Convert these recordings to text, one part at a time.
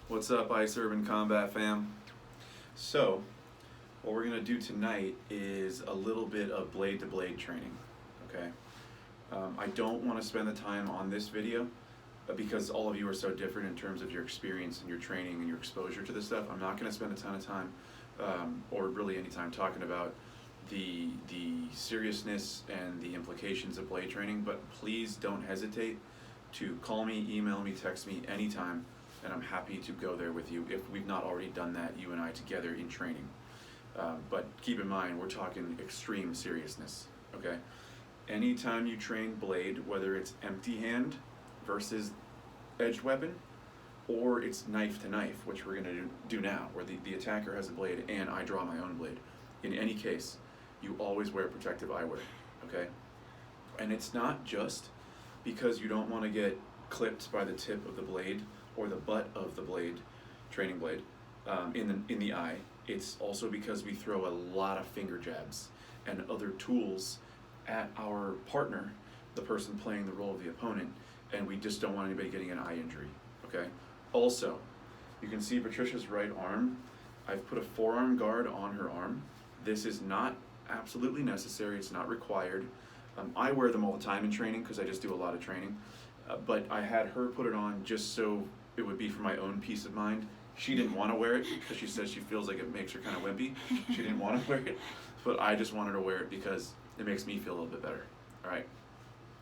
What's up, Ice Urban Combat fam? So, what we're gonna do tonight is a little bit of blade to blade training, okay? I don't wanna spend the time on this video because all of you are so different in terms of your experience and your training and your exposure to this stuff. I'm not gonna spend a ton of time, or really any time talking about the seriousness and the implications of blade training, but please don't hesitate to call me, email me, text me anytime, and I'm happy to go there with you if we've not already done that, you and I together in training. But keep in mind, we're talking extreme seriousness, okay? Anytime you train blade, whether it's empty hand versus edged weapon, or it's knife to knife, which we're gonna do now, where the attacker has a blade and I draw my own blade. In any case, you always wear protective eyewear, okay? And it's not just because you don't wanna get clipped by the tip of the blade or the butt of the blade, training blade, in the eye. It's also because we throw a lot of finger jabs and other tools at our partner, the person playing the role of the opponent, and we just don't want anybody getting an eye injury, okay? Also, you can see Patricia's right arm. I've put a forearm guard on her arm. This is not absolutely necessary, it's not required. I wear them all the time in training because I just do a lot of training, but I had her put it on just so it would be for my own peace of mind. She didn't want to wear it because she says she feels like it makes her kind of wimpy. She didn't want to wear it, but I just wanted to wear it because it makes me feel a little bit better. All right.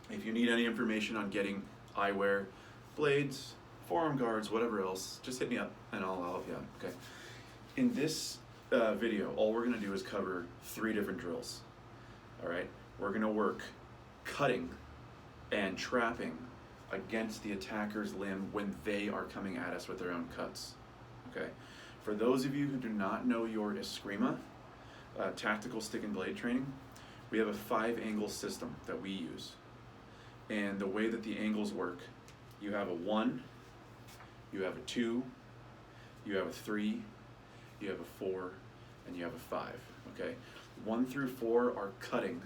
If you need any information on getting eyewear, blades, forearm guards, whatever else, just hit me up and I'll help you out. Okay. In this video, all we're going to do is cover 3 different drills. All right. We're going to work cutting and trapping against the attacker's limb when they are coming at us with their own cuts. Okay. For those of you who do not know your Eskrima, tactical stick and blade training, we have a 5-angle system that we use. And the way that the angles work, you have a 1, you have a 2, you have a 3, you have a 4, and you have a 5. Okay. 1 through 4 are cutting,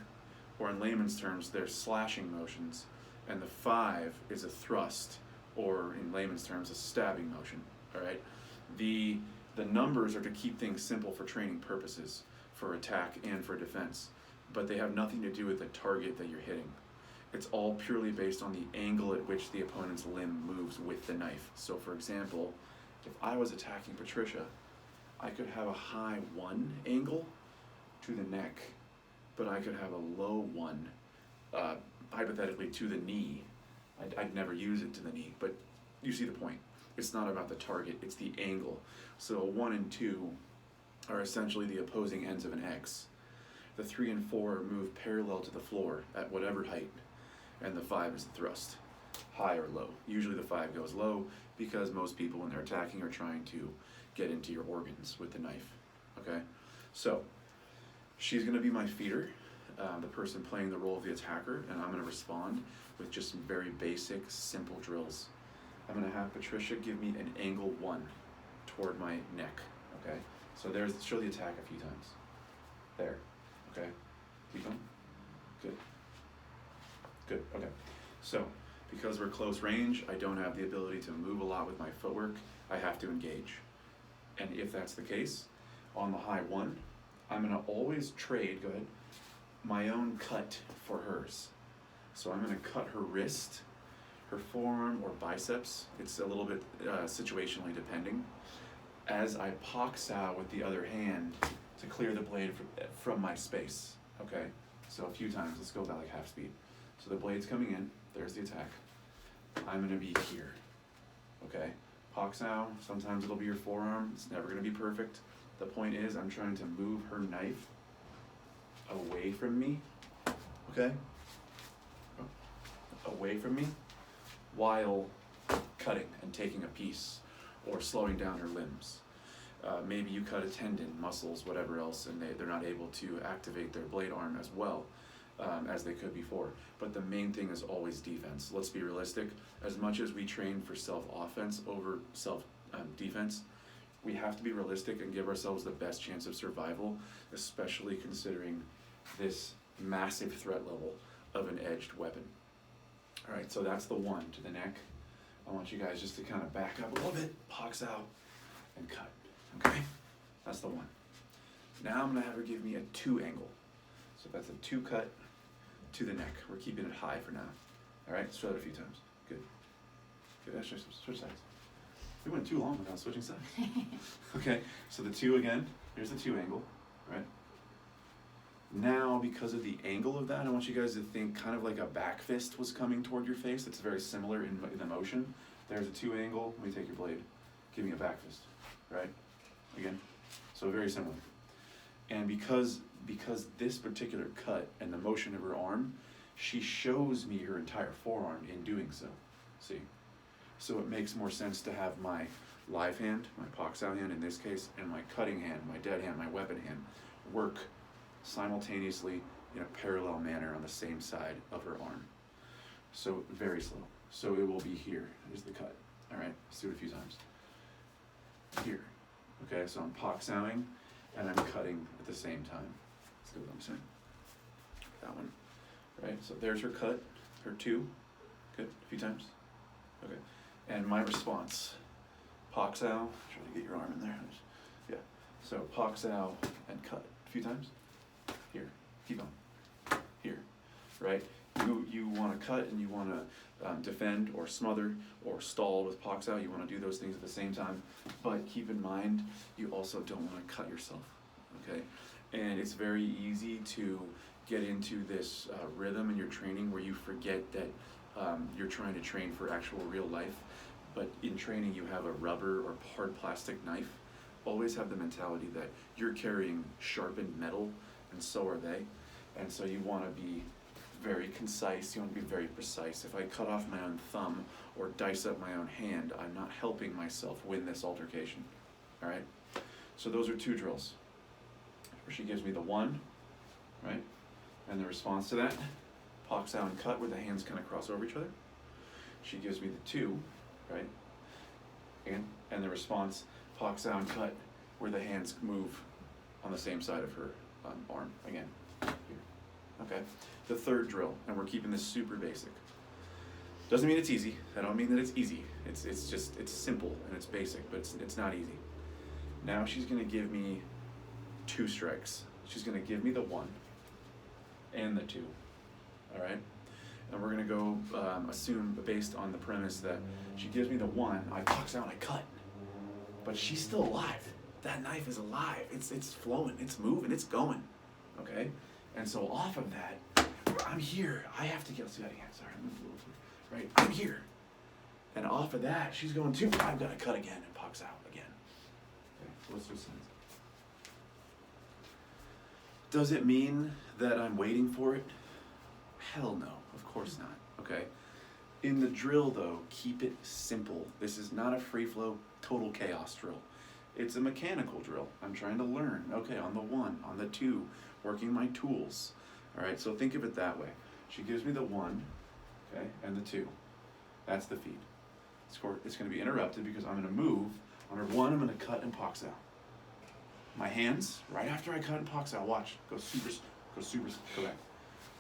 or in layman's terms, they're slashing motions. And the 5 is a thrust, or in layman's terms, a stabbing motion. All right. The numbers are to keep things simple for training purposes, for attack and for defense, but they have nothing to do with the target that you're hitting. It's all purely based on the angle at which the opponent's limb moves with the knife. So, for example, if I was attacking Patricia, I could have a high 1 angle to the neck, but I could have a low 1, hypothetically, to the knee. I'd never use it to the knee, but you see the point. It's not about the target, it's the angle. So 1 and 2 are essentially the opposing ends of an X. The 3 and 4 move parallel to the floor at whatever height, and the 5 is the thrust, high or low. Usually the 5 goes low because most people when they're attacking are trying to get into your organs with the knife, okay? So, she's gonna be my feeder, the person playing the role of the attacker, and I'm gonna respond with just some very basic, simple drills. I'm gonna have Patricia give me an angle 1 toward my neck, okay? So there's, show the attack a few times. There, okay? Keep going. Good. Good, okay. So, because we're close range, I don't have the ability to move a lot with my footwork. I have to engage. And if that's the case, on the high 1, I'm gonna always trade, go ahead, my own cut for hers. So I'm gonna cut her wrist, her forearm or biceps. It's a little bit situationally depending. As I pox-sow with the other hand to clear the blade from my space, okay? So a few times, let's go about like half speed. So the blade's coming in, there's the attack. I'm gonna be here, okay? Pox-sow, sometimes it'll be your forearm, it's never gonna be perfect. The point is, I'm trying to move her knife away from me, okay? Away from me, while cutting and taking a piece or slowing down her limbs. Maybe you cut a tendon, muscles, whatever else, and they're not able to activate their blade arm as well as they could before. But the main thing is always defense. Let's be realistic. As much as we train for self-offense over self-defense, we have to be realistic and give ourselves the best chance of survival, especially considering this massive threat level of an edged weapon. All right, so that's the 1 to the neck. I want you guys just to kind of back up a little bit, pox out, and cut, okay? That's the 1. Now I'm gonna have her give me a 2 angle. So that's a 2 cut to the neck. We're keeping it high for now. All right, let's try it a few times. Good. Good, actually, switch sides. We went too long without switching sides. Okay, so the 2 again. Here's the 2 angle, right? Now, because of the angle of that, I want you guys to think kind of like a back fist was coming toward your face. It's very similar in the motion. There's a 2 angle. Let me take your blade. Give me a back fist, right? Again, so very similar. And because this particular cut and the motion of her arm, she shows me her entire forearm in doing so. See? So it makes more sense to have my live hand, my pox out hand in this case, and my cutting hand, my dead hand, my weapon hand, work simultaneously in a parallel manner on the same side of her arm. So very slow. So it will be here. Here's the cut. All right, let's do it a few times. Here. Okay, so I'm pox outing and I'm cutting at the same time. Let's do what I'm saying. That one. Right, so there's her cut, her 2. Good, a few times. Okay, and my response. Pox out, try to get your arm in there. Yeah, so pox out and cut a few times. Here, keep on. Here, right? You want to cut and you want to defend or smother or stall with pox out. You want to do those things at the same time, but keep in mind you also don't want to cut yourself. Okay, and it's very easy to get into this rhythm in your training where you forget that you're trying to train for actual real life, but in training you have a rubber or hard plastic knife. Always have the mentality that you're carrying sharpened metal, and so are they, and so you want to be very concise, you want to be very precise. If I cut off my own thumb or dice up my own hand, I'm not helping myself win this altercation. All right, so those are 2 drills where she gives me the 1, right? And the response to that, pox out and cut where the hands kind of cross over each other. She gives me the 2, right? And the response, pox out and cut where the hands move on the same side of her arm. Again, here. Okay. The 3rd drill, and we're keeping this super basic. Doesn't mean it's easy. I don't mean that it's easy. It's just, it's simple and it's basic, but it's not easy. Now she's gonna give me 2 strikes. She's gonna give me the 1 and the 2, all right? And we're gonna go assume based on the premise that she gives me the 1, I pox out, I cut, but she's still alive. That knife is alive. It's flowing, it's moving, it's going, okay? And so off of that, I'm here. I have to get, let's do that again, sorry, I moved a little too, right? I'm here. And off of that, she's going 2, I've got to cut again and pox out again. Okay, so let's do some. Does it mean that I'm waiting for it? Hell no, of course not, okay? In the drill though, keep it simple. This is not a free flow, total chaos drill. It's a mechanical drill. I'm trying to learn, okay, on the 1, on the 2, working my tools. All right, so think of it that way. She gives me the 1, okay, and the 2. That's the feed. It's gonna be interrupted because I'm gonna move. On her 1, I'm gonna cut and pox out. My hands, right after I cut and pox out, watch, go back.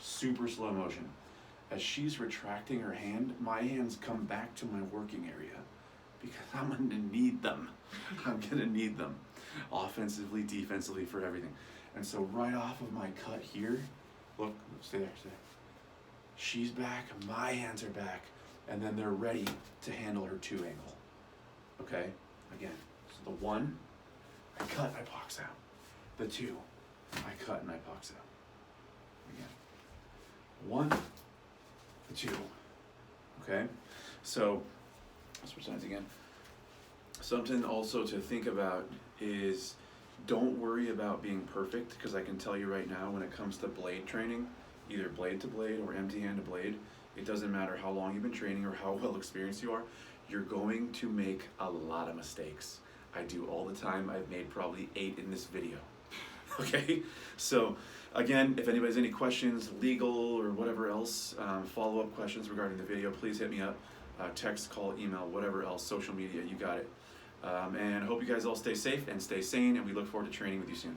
Super slow motion. As she's retracting her hand, my hands come back to my working area because I'm gonna need them. I'm gonna need them. Offensively, defensively, for everything. And so right off of my cut here, look, stay there. She's back, my hands are back, and then they're ready to handle her 2 angle. Okay, again, so the 1, I cut, I pox out. The 2, I cut and I pox out. Again, 1, the 2, okay? So, let's switch sides again. Something also to think about is don't worry about being perfect, because I can tell you right now when it comes to blade training, either blade to blade or empty hand to blade, it doesn't matter how long you've been training or how well experienced you are, you're going to make a lot of mistakes. I do all the time. I've made probably 8 in this video. Okay, so again, if anybody has any questions, legal or whatever else, follow-up questions regarding the video, please hit me up. Text, call, email, whatever else, social media, you got it. And I hope you guys all stay safe and stay sane, and we look forward to training with you soon.